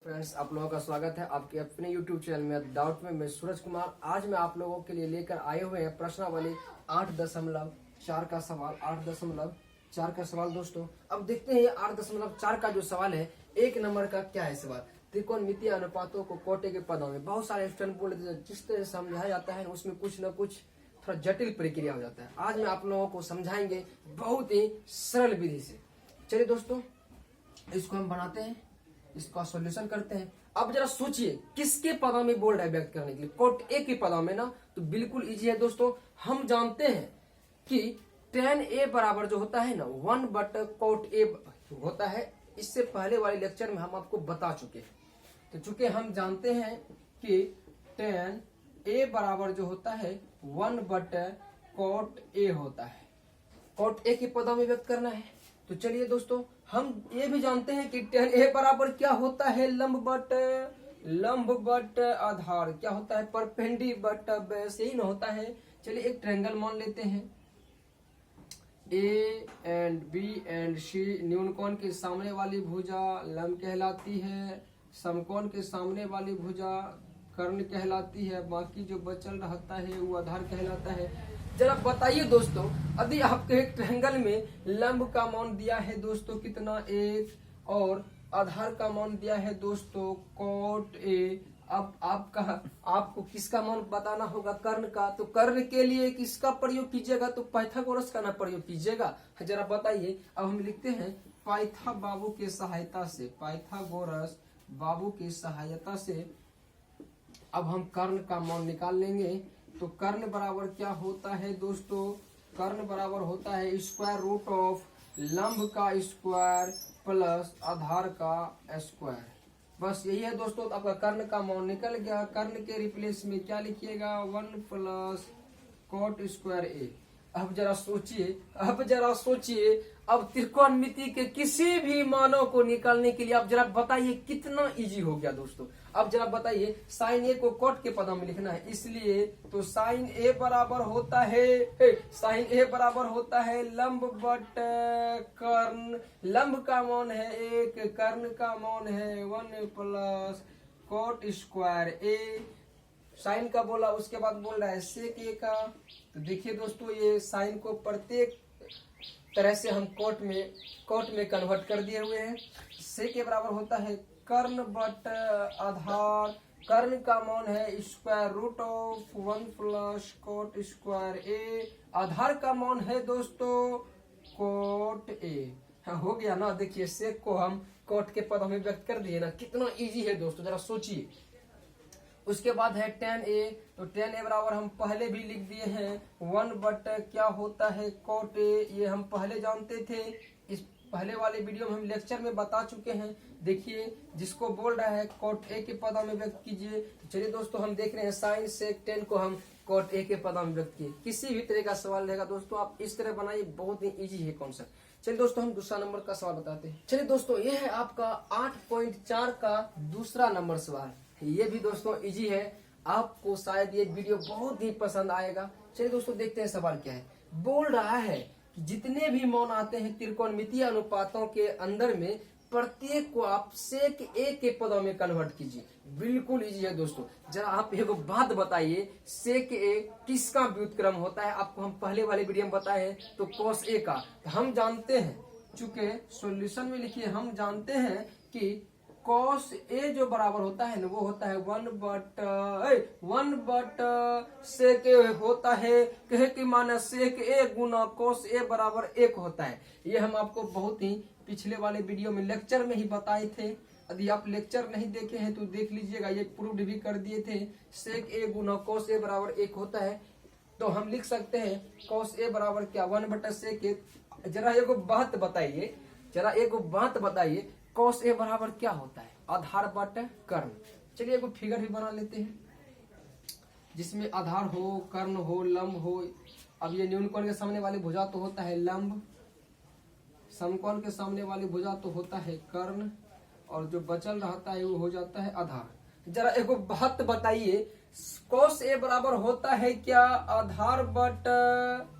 Friends, आप लोगों का स्वागत है आपके अपने YouTube चैनल में डाउट में। मैं सूरज कुमार आज मैं आप लोगों के लिए लेकर आए हुए हैं प्रश्नावली 8.4 का सवाल। 8.4 का सवाल दोस्तों, अब देखते हैं 8.4 का जो सवाल है, एक नंबर का क्या है सवाल। त्रिकोणमितीय अनुपातों को कोटि के पदों में बहुत सारे स्टूडेंट बोल रहे थे, जिस तरह समझाया जाता है उसमें कुछ न कुछ थोड़ा जटिल प्रक्रिया हो जाता है। आज मैं आप लोगों को समझाएंगे बहुत ही सरल विधि से। चलिए दोस्तों, इसको हम बनाते हैं, इसका सॉल्यूशन करते हैं। अब जरा सोचिए किसके पदों में बोल रहा है व्यक्त करने के लिए, कोट ए के पदों में ना, तो बिल्कुल इजी है दोस्तों। हम जानते हैं कि tan a बराबर जो होता है ना 1/कोट a होता है। इससे पहले वाले लेक्चर में हम आपको बता चुके हैं। तो चूंकि हम जानते हैं कि tan a बराबर जो होता है 1/कोट a होता है, कोट a के पदों में व्यक्त करना है। तो चलिए दोस्तों, हम ये भी जानते हैं कि tan a बराबर क्या होता है, लंब बट आधार, क्या होता है, परपेंडी बट बेस, यही ना होता है। चलिए एक ट्रायंगल मान लेते हैं, A and B and C। न्यूनकोण के सामने वाली भुजा लंब कहलाती है, समकोण के सामने वाली भुजा कर्ण कहलाती है, बाकी जो बचल रहता है वो आधार कहलाता है। जरा बताइए दोस्तों, यदि आपके एक ट्रायंगल में लंब का मान दिया है दोस्तों कितना 1 और आधार का मान दिया है दोस्तों कोट ए, अब आपको किसका मान बताना होगा, कर्ण का। तो कर्ण के लिए किसका प्रयोग कीजिएगा, तो पाइथागोरस का ना प्रयोग कीजिएगा। जरा बताइए, अब हम लिखते हैं पाइथागोरस बाबू की सहायता से अब हम कर्ण का मान निकाल लेंगे। तो कर्ण बराबर क्या होता है दोस्तों, कर्ण बराबर होता है स्क्वायर रूट ऑफ लंब का स्क्वायर प्लस आधार का स्क्वायर। बस यही है दोस्तों। तो आपका कर्ण का मान निकल गया। कर्ण के रिप्लेस में क्या लिखिएगा, 1 प्लस कोट स्क्वायर ए। अब जरा सोचिए, अब त्रिकोणमिति के किसी भी मानों को निकालने के लिए अब जरा बताइए कितना इजी हो गया दोस्तों। अब जरा बताइए, साइन ए को कोट के पदों में लिखना है, इसलिए तो साइन ए बराबर होता है लंब बट कर्ण। लंब का मान है 1, कर्ण का मान है 1 प्लस कोट स्क्वायर ए। साइन का बोला, उसके बाद बोल रहा है सेक ए का। तो देखिए दोस्तों, ये साइन को प्रत्येक तरह से हम कोट में कन्वर्ट कर दिए हुए हैं। सेक के बराबर होता है कर्ण बट आधार। कर्ण का मान है square root of 1 plus cot square A. आधार का मान है दोस्तों कोट ए। हो गया ना। देखिए सेक को हम कोट के पदों में व्यक्त कर दिए ना, कितना इजी है दोस्तों, जरा सोचिए। उसके बाद है tan a। तो tan a बराबर हम पहले भी लिख दिए हैं 1 बट क्या होता है कोट a, ये हम पहले जानते थे। इस पहले वाले वीडियो में हम लेक्चर में बता चुके हैं। देखिए, जिसको बोल रहा है कोट a के पदों में व्यक्त कीजिए। तो चलिए दोस्तों, हम देख रहे हैं साइन सेक tan को हम कोट a के पदों में व्यक्त किए। किसी भी तरह का सवाल रहेगा दोस्तों, आप इस तरह बनाइए, बहुत ही इजी है कॉन्सेप्ट। चलिए दोस्तों, हम दूसरा नंबर का सवाल बताते हैं। चलिए दोस्तों, ये है आपका 8.4 का दूसरा नंबर सवाल। ये भी दोस्तों इजी है, आपको शायद ये वीडियो बहुत ही पसंद आएगा। चलिए दोस्तों, देखते हैं सवाल क्या है। बोल रहा है कि जितने भी मान आते हैं त्रिकोणमितीय अनुपातों के अंदर में, प्रत्येक को आप सेक ए के पदों में कन्वर्ट कीजिए। बिल्कुल इजी है दोस्तों। जरा आप एक बात बताइए, सेक ए किसका व्युत्क्रम होता है, आपको हम पहले वाले वीडियो में बताए हैं, तो कोस ए का। तो हम जानते हैं, चूंकि सॉल्यूशन में लिखिए, हम जानते हैं कि कॉस ए जो बराबर होता है ना, वो होता है 1 बट सेक ए होता है, कहे कि माना सेक ए गुना कॉस ए बराबर 1 होता है। ये हम आपको बहुत ही पिछले वाले वीडियो में लेक्चर में ही बताए थे। यदि आप लेक्चर नहीं देखे हैं तो देख लीजिएगा, ये प्रूव भी कर दिए थे। सेक ए गुना कॉस ए बराबर 1 होता है। तो हम लिख सकते हैं कॉस ए बराबर क्या, 1 बटा सेक ए। जरा एक बात बताइए, कॉस ए बराबर क्या होता है, आधार बट कर्ण। चलिए एक फिगर भी बना लेते हैं, जिसमें आधार हो, कर्ण हो, लंब हो। अब ये न्यूनकोण के सामने वाली भुजा तो होता है लंब, समकोण के सामने वाली भुजा तो होता है कर्ण, और जो बचल रहता है वो हो जाता है आधार। जरा एक बात बताइए, कॉस ए बराबर होता है क्या, आधार बट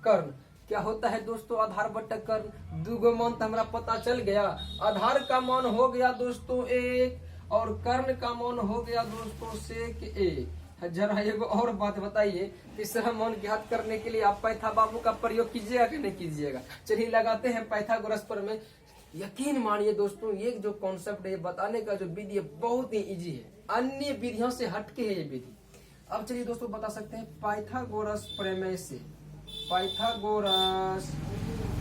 कर्ण। क्या होता है दोस्तों, आधार बट कर्ण। दूगो मान तो हमारा पता चल गया। आधार का मान हो गया दोस्तों 1 और कर्ण का मान हो गया दोस्तों सेक ए। जरा एक और बात बताइए, तीसरा मान ज्ञात करने के लिए आप पैथा बाबू का प्रयोग कीजिएगा कि नहीं कीजिएगा? चलिए लगाते हैं पाइथागोरस प्रमेय। यकीन मानिए दोस्तों, ये जो कॉन्सेप्ट है, बताने का जो विधि है बहुत ही इजी है, अन्य विधियों से हटके है ये विधि। अब चलिए दोस्तों बता सकते हैं पाइथागोरस प्रमेय से, पाइथागोरस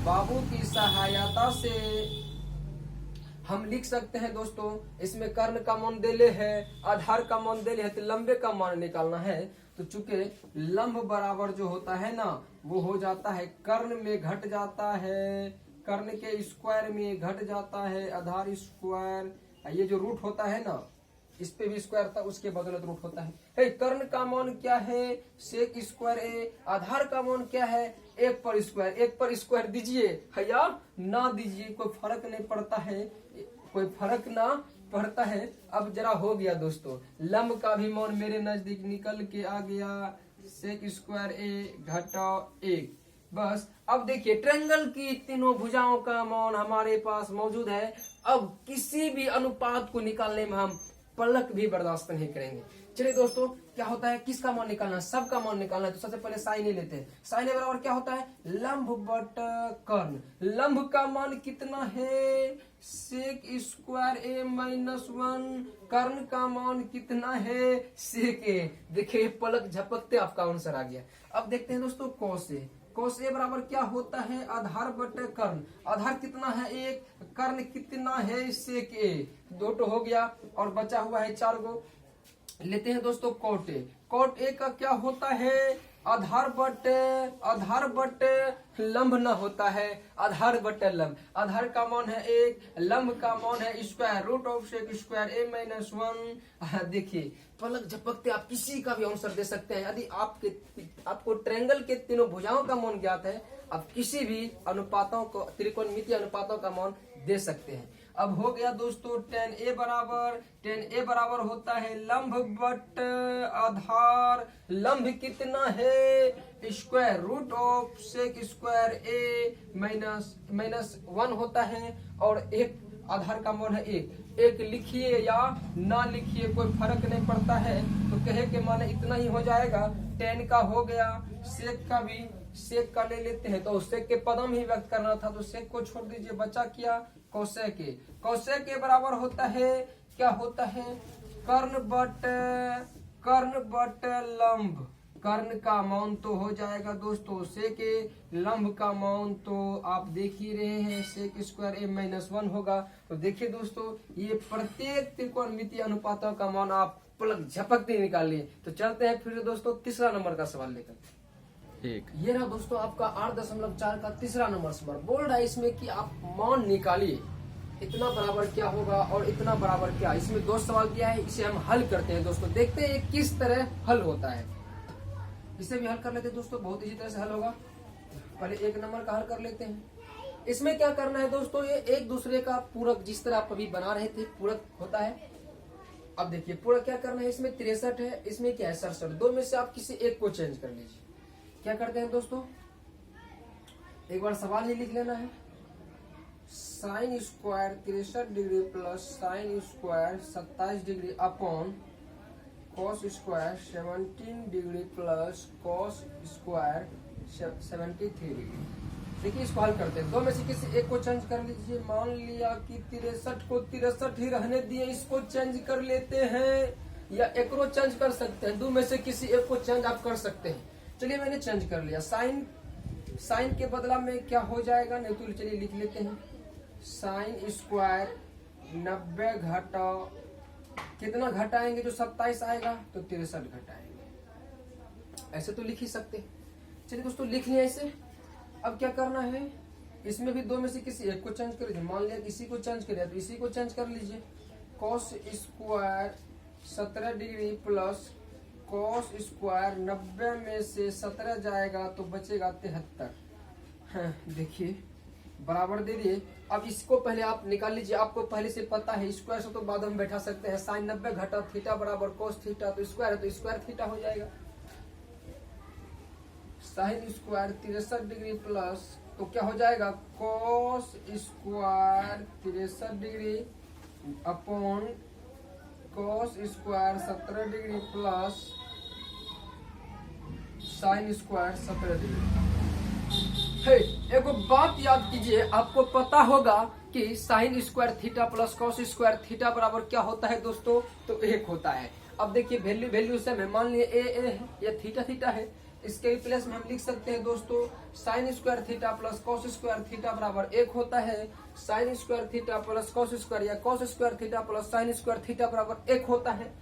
बाबू की सहायता से हम लिख सकते हैं दोस्तों। इसमें कर्ण का मान देले है, आधार का मान देले है, तो लंबे का मान निकालना है। तो चूंकि लंब बराबर जो होता है ना, वो हो जाता है कर्ण में घट जाता है, कर्ण के स्क्वायर में घट जाता है आधार स्क्वायर। ये जो रूट होता है ना, इस पे भी स्क्वायर था, उसके बदौलत रूट होता है। कर्ण का मान क्या है? Sec square A. आधार का मान क्या है? एक पर स्क्वायर। एक पर स्क्वायर दीजिए या ना दीजिए, कोई फर्क नहीं पड़ता है, कोई फर्क ना पड़ता है। अब जरा हो गया दोस्तों, लंब का भी मान मेरे नजदीक निकल के आ गया, सेक स्क्वायर ए घटाओ एक। बस अब देखिए ट्रायंगल की तीनों भुजाओं का मान हमारे पास मौजूद है। अब किसी भी अनुपात को निकालने में हम पलक भी बर्दाश्त नहीं करेंगे। चलिए दोस्तों, क्या होता है, किसका मान निकालना है? सबका मान निकालना है। तो सबसे पहले साइन ही लेते हैं। साइन बराबर क्या होता है? लंब बटा कर्ण। लंब का मान कितना है? Sec square A minus 1। कर्ण का मान कितना है? सेक ए। देखिए पलक झपकते आपका आंसर आ गया। अब देखते हैं दोस्तों कॉस ए। कॉस ए बराबर क्या होता है? आधार बटे कर्ण। आधार कितना है? एक। कर्ण कितना है? सेक ए। दो तो हो गया और बचा हुआ है 4 गो। लेते हैं दोस्तों कॉट ए। कॉट ए का क्या होता है? आधार बटे लंब न होता है, आधार बटे लंब। आधार का मान है 1, लंब का मान है square root of sec square A minus 1। देखिए पलक झपकते आप किसी का भी आंसर दे सकते हैं। यदि आपको ट्रायंगल के तीनों भुजाओं का मान ज्ञात है, आप किसी भी अनुपातों को, त्रिकोणमितीय अनुपातों का मान दे सकते हैं। अब हो गया दोस्तों tan ए बराबर होता है लंब बट आधार। लंब कितना है? Square root of sec square A minus 1 होता है, और एक आधार का मान है 1। एक लिखिए या ना लिखिए कोई फर्क नहीं पड़ता है, तो कहे के माने इतना ही हो जाएगा। tan का हो गया, सेक का भी, सेक का ले लेते हैं तो सेक के पदम ही व्यक्त करना था, तो सेक को छोड़ दीजिए, बचा क्या? कोसेक ए। कोसेक के बराबर होता है, क्या होता है? कर्ण बट लंब। कर्ण का मान तो हो जाएगा दोस्तों सेक ए, लंब का मान तो आप देख ही रहे हैं सेक स्क्वायर ए माइनस 1 होगा। तो देखिए दोस्तों, ये प्रत्येक त्रिकोणमितीय अनुपातों का मान आप पलक झपकते निकालिए। तो चलते हैं फिर दोस्तों तीसरा नंबर का सवाल लेकर। ये रहा दोस्तों आपका 8.4 का तीसरा नंबर सवाल। बोल रहा है इसमें कि आप मान निकालिए, इतना बराबर क्या होगा और इतना बराबर क्या। इसमें 2 सवाल दिया है, इसे हम हल करते हैं दोस्तों, देखते हैं किस तरह हल होता है। इसे भी हल कर लेते हैं दोस्तों, बहुत इसी तरह से हल होगा। पहले 1 नंबर का हल कर लेते हैं। इसमें क्या करना है दोस्तों, ये एक दूसरे का पूरक, जिस तरह आप अभी बना रहे थे पूरक होता है। अब देखिए पूरक क्या करना है, इसमें 63 है, इसमें क्या है 67। 2 में से आप किसी एक को चेंज कर लीजिए। क्या करते हैं दोस्तों, एक बार सवाल ही लिख लेना है। Sine square 63 degree plus sine square 27 degree upon cos square 17 degree plus cos square 73 degree. देखिए इसको हल करते हैं। 2 में से किसी एक को चेंज कर लीजिए। मान लिया कि 63 को 63 ही रहने दिए, इसको चेंज कर लेते हैं, या एक को चेंज कर सकते हैं। 2 में से किसी एक को चेंज आप कर सकते हैं। चलिए मैंने चेंज कर लिया। साइन के बदला में क्या हो जाएगा, नहीं तो चलिए लिख लेते हैं। साइन स्क्वायर 90 घटाओ, कितना घटाएंगे? जो 27 आएगा तो 63 घटाएंगे। ऐसे तो लिख ही सकते हैं। चलिए दोस्तों लिख लिया इसे। अब क्या करना है, इसमें भी 2 में से किसी एक को चेंज कर लीजिए। मान लिया इसी को चेंज कर लिया, तो इसी को चेंज कर लीजिए। Cos square 17 degree plus cos square 90 में से 17 जाएगा तो बचेगा 73। देखिए बराबर दे दिए। अब इसको पहले आप निकाल लीजिए। आपको पहले से पता है, स्क्वायर से तो बाद में बैठा सकते हैं। साइन 90 घटा थीटा बराबर कॉस थीटा, तो स्क्वायर है तो स्क्वायर थीटा हो जाएगा। साइन स्क्वायर 63 डिग्री प्लस तो क्या हो जाएगा, cos square 63 degree upon cos square 17 degree plus sine square 17 degree. है एक बात याद कीजिए, आपको पता होगा कि sign square theta plus cos square theta बराबर क्या होता है दोस्तों, तो 1 होता है। अब देखिए वैल्यू से मैं मान लिए ए है या थीटा थीटा है, इसके प्लेस में हम लिख सकते हैं दोस्तों sine square theta plus cos square theta बराबर 1 होता है। Sine square theta plus cos square या cos square theta plus sine square theta बराबर 1 होता है।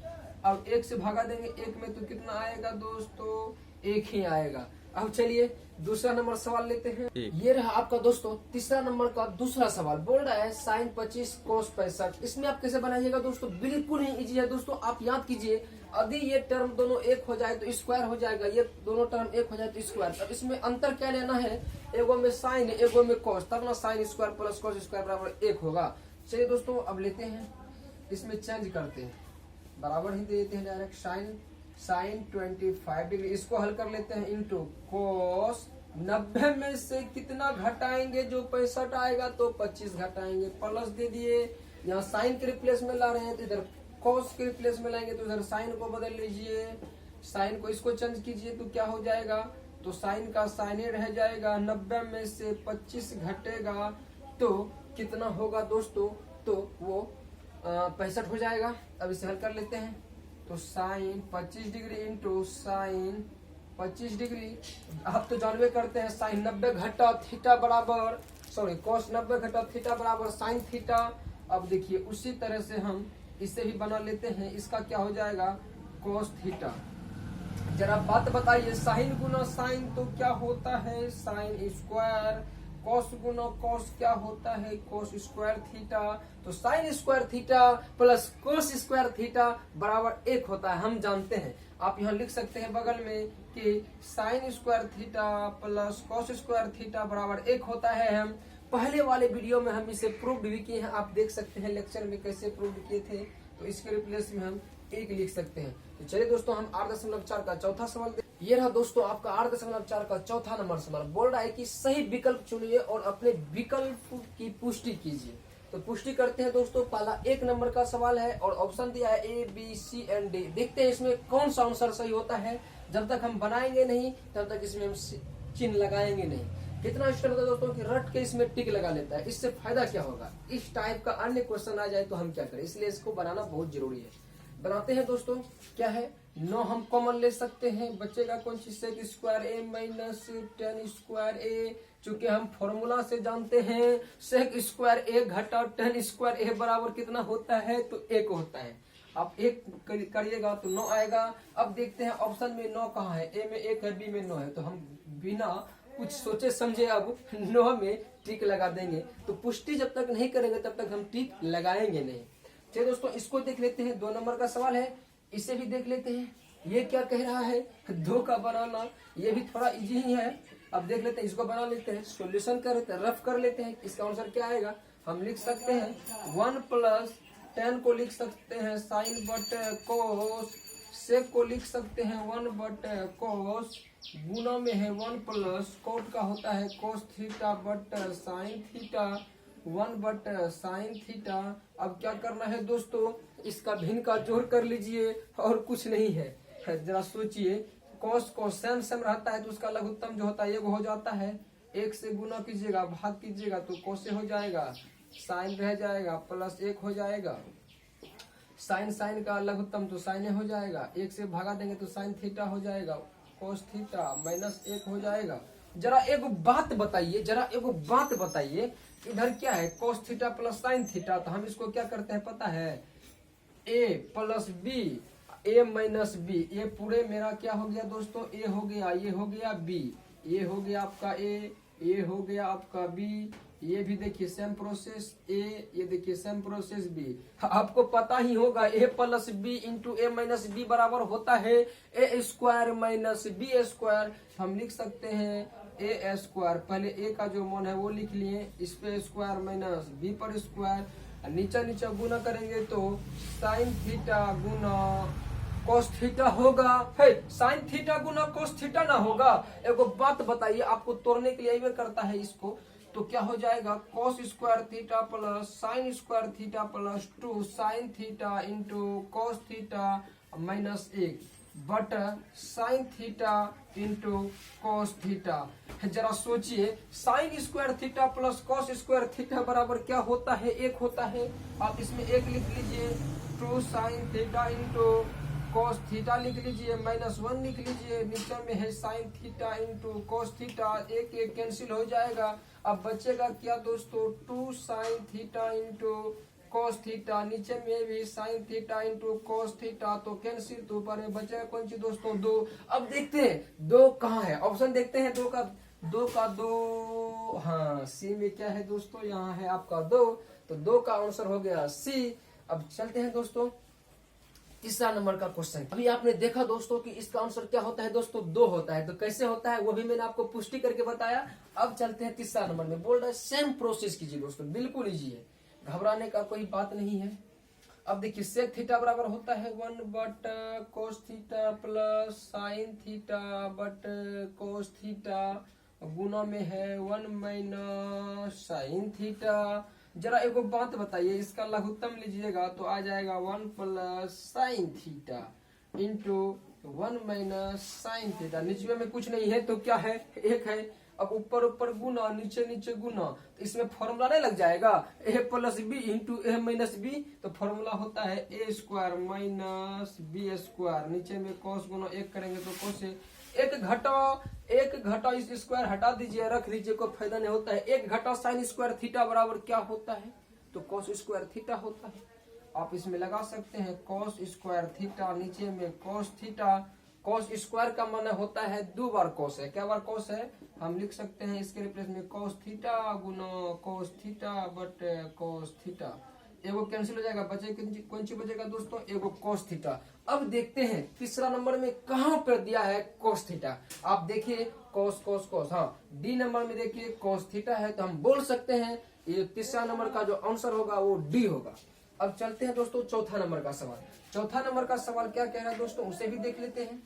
अब 1 से भागा देंगे 1 में तो कितना आएगा दोस्तों, 1 ही आएगा। अब चलिए दूसरा नंबर सवाल लेते हैं। ये रहा आपका दोस्तों तीसरा नंबर का दूसरा सवाल। बोल रहा है साइन 25 कोस 65। इसमें आप कैसे बनाइएगा दोस्तों, बिल्कुल ही इजी है दोस्तों। आप याद कीजिए, यदि ये टर्म दोनों 1 हो जाए तो स्क्वायर हो जाएगा, ये दोनों टर्म 1 हो जाए तो स्क्वायर। अब इसमें अंतर क्या लेना है, एगो में साइन एगो में कॉस, तब ना sine square plus cos square बराबर 1 होगा। चलिए दोस्तों अब लेते हैं, इसमें चेंज करते हैं, बराबर ही दे देते हैं डायरेक्ट साइन 25 डिग्री। इसको हल कर लेते हैं इंटू कोस 90 में से कितना घटाएंगे, जो 65 आएगा तो 25 घटाएंगे, प्लस दे दिए। यहाँ साइन के रिप्लेस में ला रहे हैं तो इधर कॉस के रिप्लेस में लाएंगे, तो इधर साइन को बदल लीजिए, साइन को इसको चेंज कीजिए तो क्या हो जाएगा, तो साइन का साइन रह जाएगा। 90 में से 25 घटेगा तो कितना होगा दोस्तों, तो वो 65 हो जाएगा। अब इसे हल कर लेते हैं, तो sine 25 degree into sine 25 degree. आप तो जानवे करते हैं साइन 90 घटा थीटा बराबर कॉस 90 घटा थीटा बराबर साइन थीटा। अब देखिए उसी तरह से हम इसे भी बना लेते हैं, इसका क्या हो जाएगा कॉस थीटा। जरा बात बताइए, साइन गुना साइन तो क्या होता है साइन स्क्वायर, कॉस गुना कॉस क्या होता है कॉस स्क्वायर थीटा। तो sign square theta plus cos square theta बराबर 1 होता है, हम जानते हैं। आप यहाँ लिख सकते हैं बगल में कि sign square theta plus cos square theta बराबर 1 होता है। हम पहले वाले वीडियो में हम इसे प्रूव भी किए हैं, आप देख सकते हैं लेक्चर में कैसे प्रूव किए थे। तो इसके रिप्लेस में हम 1 लिख सकते हैं। तो चलिए दोस्तों हम 8.4 का चौथा सवाल ये रहा दोस्तों आपका 8.4 का चौथा नंबर सवाल। बोल रहा है कि सही विकल्प चुनिए और अपने विकल्प की पुष्टि कीजिए। तो पुष्टि करते हैं दोस्तों, पहला 1 नंबर का सवाल है और ऑप्शन दिया है A, B, C and D। देखते हैं इसमें कौन सा आंसर सही होता है। जब तक हम बनाएंगे नहीं तब तक इसमें हम चिन्ह लगाएंगे नहीं। कितना स्टाइल होता है दोस्तों कि रट के इसमें टिक लगा लेता है, इससे फायदा क्या होगा, इस टाइप का अन्य क्वेश्चन आ जाए तो हम क्या करें, इसलिए इसको बनाना बहुत जरूरी है। बनाते हैं दोस्तों, क्या है 9 हम कॉमन ले सकते हैं, बचेगा कौन चीज सेक स्क्वायर ए माइनस 10 स्क्वायर ए। चूंकि हम फॉर्मूला से जानते हैं सेक स्क्वायर ए घटा 10 स्क्वायर ए बराबर कितना होता है, तो 1 होता है। आप 1 करिएगा तो 9 आएगा। अब देखते हैं ऑप्शन में 9 कहाँ है, ए में 1 है, बी में 9 है, तो हम बिना कुछ सोचे समझे अब 9 में टिक लगा देंगे। तो पुष्टि जब तक नहीं करेंगे तब तक हम टिक लगाएंगे नहीं। चलिए दोस्तों इसको देख लेते हैं, 2 नंबर का सवाल है, इसे भी देख लेते हैं। ये क्या कह रहा है 2 का बनाना, ये भी थोड़ा इजी ही है। अब देख लेते हैं, इसको बना लेते हैं, सॉल्यूशन कर लेते हैं, रफ कर लेते हैं। इसका आंसर क्या आएगा, हम लिख सकते हैं 1 प्लस 10 को लिख सकते हैं साइन बट कोस, सेक को लिख सकते हैं 1 बट कोस, गुना में है 1 प्लस कोट का होता है cos theta but sine theta 1 but sine theta. अब क्या करना है दोस्तों, इसका भिन्न का जोड़ कर लीजिए और कुछ नहीं है। जरा सोचिए, कॉस को सेम रहता है तो उसका लघुत्तम जो होता है 1 हो जाता है, 1 से गुना कीजिएगा भाग कीजिएगा तो कोसे हो जाएगा, साइन रह जाएगा प्लस 1 हो जाएगा, साइन का लघुत्तम तो साइन हो जाएगा, 1 से भागा देंगे तो साइन थीटा हो जाएगा, कोस थीटा माइनस 1 हो जाएगा। जरा एक बात बताइए, इधर क्या है cos theta plus sine theta, तो हम इसको क्या करते हैं पता है, a plus B, A minus B. ये पूरे मेरा क्या हो गया दोस्तों, ए हो गया, ये हो गया बी, ये हो गया आपका ए, ये हो गया आपका बी, ये भी देखिए सेम प्रोसेस ए, ये देखिए सेम प्रोसेस बी। आपको पता ही होगा ए plus B into A minus B बराबर होता है A square minus B square. हम लिख सकते हैं ए स्क्वायर, पहले ए का जो मान है वो लिख लिए, इस पे स्क्वायर माइनस बी पर स्क्वायर, नीचे गुना करेंगे तो साइन थीटा गुना कोस थीटा होगा। है साइन थीटा गुना कोस थीटा ना होगा। एगो बात बताइए, आपको तोड़ने के लिए ये करता है इसको, तो क्या हो जाएगा cos square theta plus sine square theta plus 2 sine theta into cos theta minus 1 बटा sine theta into cos theta. जरा सोचिए sign square theta plus cos square theta बराबर क्या होता है, 1 होता है। आप इसमें 1 लिख लीजिए, 2 sine theta into cos theta लिख लीजिए, माइनस 1 लिख लीजिए, नीचे में है sine theta into cos theta, एक एक कैंसिल हो जाएगा। अब बचेगा क्या दोस्तों, 2 sine theta into cos theta, नीचे में भी sine theta into cos theta, तो कैंसिल, तो ऊपर में बचेगा कौन सी दोस्तों, 2। अब देखते हैं 2 कहाँ है, ऑप्शन देखते हैं 2 का 2, हाँ सी में क्या है दोस्तों, यहाँ है आपका 2, तो 2 का आंसर हो गया सी। अब चलते हैं दोस्तों तीसरा नंबर का क्वेश्चन। अभी आपने देखा दोस्तों कि इसका आंसर क्या होता है दोस्तों, 2 होता है। तो कैसे होता है वो भी मैंने आपको पुष्टि करके बताया। अब चलते हैं तीसरा नंबर में, बोल रहा है सेम प्रोसेस कीजिए दोस्तों, बिल्कुल इजी है, घबराने का कोई बात नहीं है। अब देखिए सेक थीटा बराबर होता है 1 but cos theta plus sine theta but cos theta, गुना में है 1 माइनस साइन थीटा। जरा एक बात बताइए, इसका लघुत्तम लीजिएगा तो आ जाएगा 1 plus sine theta into 1 minus sine theta. नीचे में कुछ नहीं है तो क्या है, 1 है। अब ऊपर ऊपर गुना, नीचे नीचे गुना, तो इसमें फॉर्मूला नहीं लग जाएगा, a plus B into A minus B, तो फॉर्मूला होता है A square minus B square, नीचे में cos गुना 1 करेंगे तो cos है। एक घटा इस स्क्वायर हटा दीजिए, रख दीजिए, कोई फायदा नहीं होता है। 1 घटा साइन स्क्वायर थीटा बराबर क्या होता है, तो cos स्क्वायर थीटा होता है। आप इसमें लगा सकते हैं cos स्क्वायर थीटा, नीचे में cos थीटा। cos स्क्वायर का माना होता है 2 बार cos है, क्या बार cos है, हम लिख सकते हैं इसके रिप्लेस में cos theta Guna cos theta but cos theta, एगो कैंसिल हो जाएगा, बचे कौन सी बचेगा दोस्तों, एगो cos थीटा। अब देखते हैं तीसरा नंबर में कहां पर दिया है cos थीटा। आप देखिए cos, हाँ डी नंबर में देखिए cos थीटा है, तो हम बोल सकते हैं ये तीसरा नंबर का जो आंसर होगा वो डी होगा। अब चलते हैं दोस्तों चौथा नंबर का सवाल। चौथा नंबर का सवाल क्या कह रहा है दोस्तों, उसे भी देख लेते हैं।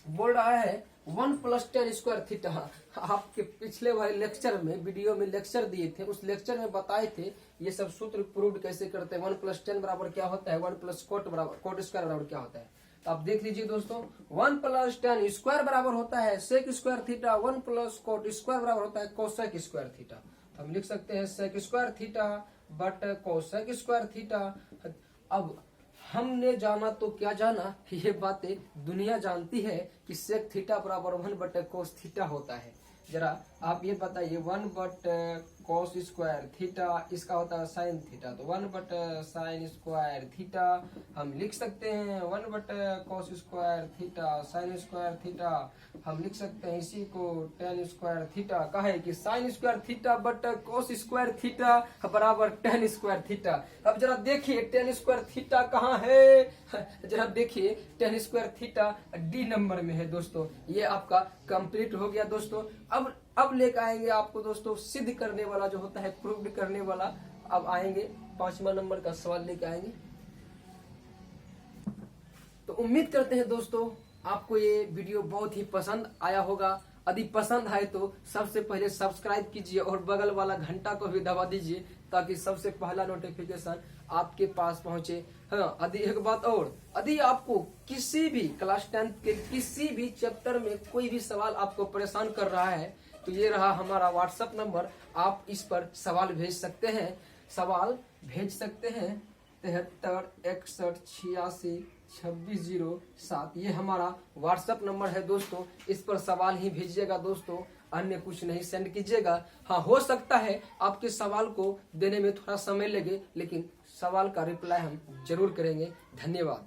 बोल रहा है 1 प्लस टेन स्क्वायर थीटा। आपके पिछले वाले लेक्चर में, वीडियो में लेक्चर दिए थे, उस लेक्चर में बताए थे ये सब सूत्र प्रूव कैसे करते हैं। 1 प्लस 10 बराबर क्या होता है, 1 प्लस कोट स्क्वायर बराबर क्या होता है। तो आप देख लीजिए दोस्तों, 1 प्लस 10 स्क्वायर बराबर होता है sec square theta, 1 plus cot square बराबर होता है कोसेक स्क्वायर थीटा। तो हम लिख सकते हैं sec square theta but cosec square theta. अब हमने जाना तो क्या जाना, ये बातें दुनिया जानती है कि सेक थीटा बराबर 1 बटे कोस थीटा होता है। जरा आप ये बताइए 1 बट कोस स्क्वायर थीटा, इसका होता है साइन थीटा, तो 1 बट साइन स्क्वायर थीटा हम लिख सकते हैं 1 but cos square theta sine square theta, हम लिख सकते हैं इसी को टेन स्क्वायर थीटा। कहे कि sign square theta but cos square theta बराबर टेन स्क्वायर थीटा। अब जरा देखिए टेन स्क्वायर थीटा कहाँ है, जरा देखिए ten square theta D number में है दोस्तों। ये आपका कंप्लीट हो गया दोस्तों। अब लेकर आएंगे आपको दोस्तों सिद्ध करने वाला जो होता है, प्रूव करने वाला। अब आएंगे 5वां नंबर का सवाल लेकर आएंगे। तो उम्मीद करते हैं दोस्तों आपको ये वीडियो बहुत ही पसंद आया होगा। यदि पसंद आए तो सबसे पहले सब्सक्राइब कीजिए और बगल वाला घंटा को भी दबा दीजिए ताकि सबसे पहला नोटिफिकेशन आपके पास पहुंचे। हाँ, यदि एक बात और, यदि आपको किसी भी क्लास 10 के किसी भी चैप्टर में कोई भी सवाल आपको परेशान कर रहा है तो ये रहा हमारा व्हाट्सएप नंबर, आप इस पर सवाल भेज सकते हैं। 73 61 86 2607, ये हमारा व्हाट्सएप नंबर है दोस्तों। इस पर सवाल ही भेजिएगा दोस्तों, अन्य कुछ नहीं सेंड कीजिएगा। हाँ, हो सकता है आपके सवाल को देने में थोड़ा समय लगे, लेकिन सवाल का रिप्लाई हम जरूर करेंगे। धन्यवाद।